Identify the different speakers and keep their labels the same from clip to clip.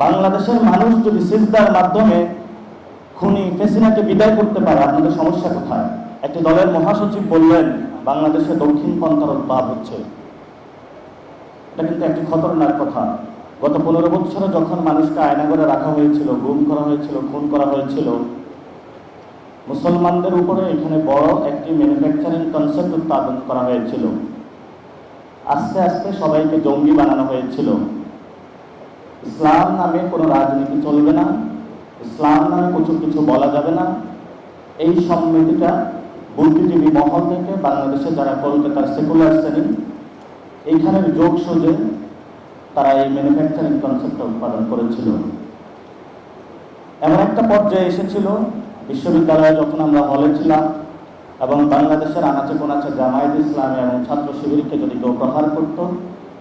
Speaker 1: বাংলাদেশের মানুষ যদি সিজদার মাধ্যমে খুনি ফেসিনাকে বিদায় করতে পারে, আপনাদের সমস্যা কোথায়? একটি দলের মহাসচিব বললেন বাংলাদেশে দক্ষিণ পন্থার উদ্ভব হচ্ছে। এটা কিন্তু একটি খতরনাক কথা। গত 15 বছরে যখন মানুষকে আয়নাঘরে রাখা হয়েছিল, গুম করা হয়েছিল, খুন করা হয়েছিল, মুসলমানদের উপরে এখানে বড় একটি ম্যানুফ্যাকচারিং কনসেপ্ট উৎপাদন করা হয়েছিল। আস্তে আস্তে সবাইকে জঙ্গি বানানো হয়েছিল। ইসলাম নামে কোনো রাজনীতি চলবে না, ইসলাম নামে কিছু বলা যাবে না। এই সম্মিতিটা বুদ্ধিজীবী মহল থেকে বাংলাদেশে যারা কলকাতার সেকুলার শ্রেণী, এইখানের যোগ সোজে তারা এই ম্যানুফ্যাকচারিং কনসেপ্ট উৎপাদন করেছিল। এমন একটা পর্যায়ে এসেছিল, বিশ্ববিদ্যালয়ে যখন আমরা হলে ছিলাম এবং বাংলাদেশের আনাচে কোনাচে জামায়াত ইসলামী এবং ছাত্র শিবিরকে যদি কেউ প্রহার করত,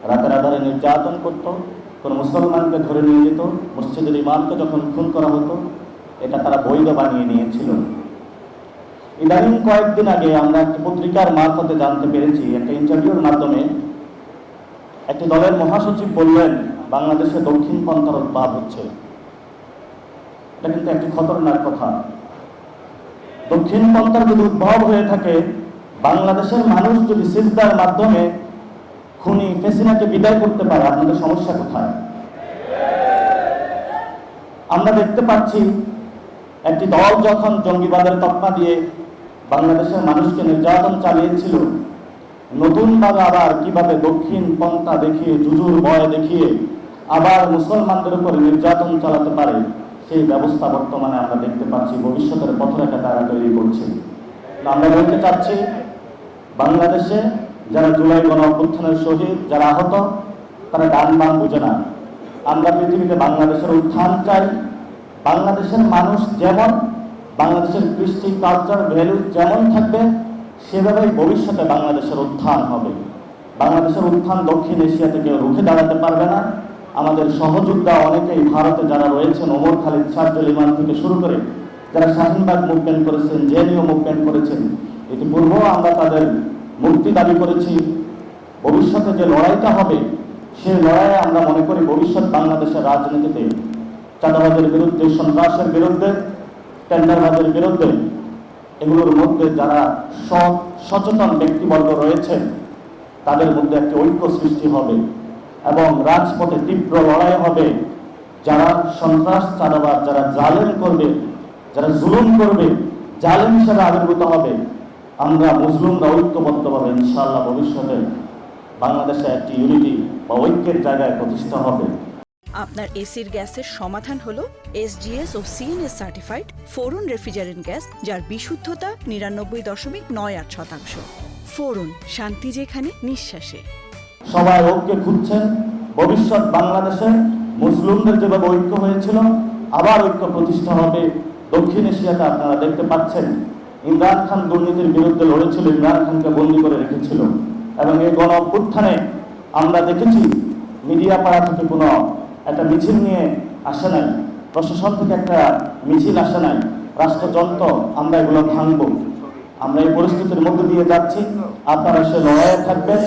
Speaker 1: রাতের আধারে নির্যাতন করত, কোনো মুসলমানকে ধরে নিয়ে যেত, মসজিদের ইমামকে যখন খুন করা হতো, এটা তারা বৈধ বানিয়ে নিয়েছিল। ইদানিং কয়েকদিন আগে আমরা একটি পত্রিকার মারফতে জানতে পেরেছি, একটা ইন্টারভিউর মাধ্যমে একটি দলের মহাসচিব বললেন বাংলাদেশে দক্ষিণ পন্থার উদ্ভব হচ্ছে। এটা কিন্তু একটি খতরনাক কথা। দক্ষিণ পন্থার যদি উদ্ভব হয়ে থাকে, বাংলাদেশের মানুষ যদি সিজদার মাধ্যমে খুনি ফেসিনাকে বিদায় করতে পারে, আপনাদের সমস্যা কোথায়? আমরা দেখতে পাচ্ছি একটি দল যখন জঙ্গিবাদের তকমা দিয়ে বাংলাদেশের মানুষকে নির্যাতন চালিয়েছিল, নতুনভাবে আবার কিভাবে দক্ষিণ পন্থা দেখিয়ে, জুজুর ভয় দেখিয়ে আবার মুসলমানদের উপরে নির্যাতন চালাতে পারে, সেই ব্যবস্থা বর্তমানে আমরা দেখতে পাচ্ছি। ভবিষ্যতের পথরেখা তারা তৈরি করছে। আমরা বলতে চাচ্ছি, বাংলাদেশে যারা জুলাই গণ অভ্যুত্থানের শহীদ, যারা আহত, তারা ডান বাম বুঝে না। আমরা পৃথিবীতে বাংলাদেশের উত্থান চাই। বাংলাদেশের মানুষ যেমন, বাংলাদেশের কৃষ্টি কালচার ভ্যালু যেমন থাকবে, সেভাবেই ভবিষ্যতে বাংলাদেশের উত্থান হবে। বাংলাদেশের উত্থান দক্ষিণ এশিয়াতে কেউ রুখে দাঁড়াতে পারবে না। আমাদের সহযোদ্ধা অনেকেই ভারতে যারা রয়েছেন, ওমর খালিদ, শারজুল ইমান থেকে শুরু করে যারা শাহিনবাগ মুভমেন্ট করেছেন, জেএনইউ মুভমেন্ট করেছেন, ইতিপূর্বেও আমরা তাদের মুক্তি দাবি করেছি। ভবিষ্যতে যে লড়াইটা হবে, সেই লড়াইয়ে আমরা মনে করি ভবিষ্যৎ বাংলাদেশের রাজনীতিতে চাঁদাবাজের বিরুদ্ধে, সন্ত্রাসের বিরুদ্ধে, টেন্ডারবাজের বিরুদ্ধে, এগুলোর মধ্যে যারা সচেতন ব্যক্তিবর্গ রয়েছেন, তাদের মধ্যে একটি ঐক্য সৃষ্টি হবে এবং রাজপথে তীব্র লড়াই হবে। যারা সন্ত্রাস, চাঁদাবাজ, যারা জালেম করবে, যারা জুলুম করবে, জালেম হিসেবে আবির্ভূত হবে। আমরা মুসলিমরা ঐক্যবদ্ধভাবে ইনশাআল্লাহ ভবিষ্যতে বাংলাদেশে একটি ইউনিটি বা ঐক্যের জায়গায় প্রতিষ্ঠা হবে।
Speaker 2: আপনার এসির গ্যাসের সমাধান হলো এসজিএস ও সিএনএস সার্টিফাইড ফোরন রেফ্রিজারেন্ট গ্যাস, যার বিশুদ্ধতা 99.98%। ফোরন, শান্তি যেখানে, নিঃশ্বাসে।
Speaker 1: সবাই ঐক্য খুঁজছেন। ভবিষ্যৎ বাংলাদেশে মুসলিমদের যেভাবে ঐক্য হয়েছিল, আবার ঐক্য প্রতিষ্ঠা হবে। দক্ষিণ এশিয়াতে আপনারা দেখতে পাচ্ছেন, ইমরান খান দুর্নীতির বিরুদ্ধে লড়েছিল, ইমরান খানকে বন্দী করে রেখেছিল। এবং এই গণ অভ্যুত্থানে আমরা দেখেছি মিডিয়া পাড়া থেকে কোনো একটা মিছিল নিয়ে আসে নাই, প্রশাসন থেকে একটা মিছিল আসে নাই, রাষ্ট্রযন্ত্র। আমরা এগুলো ভাঙব। আমরা এই পরিস্থিতির মধ্যে দিয়ে যাচ্ছি। আপনারা সে লড়াইয়ে থাকবেন।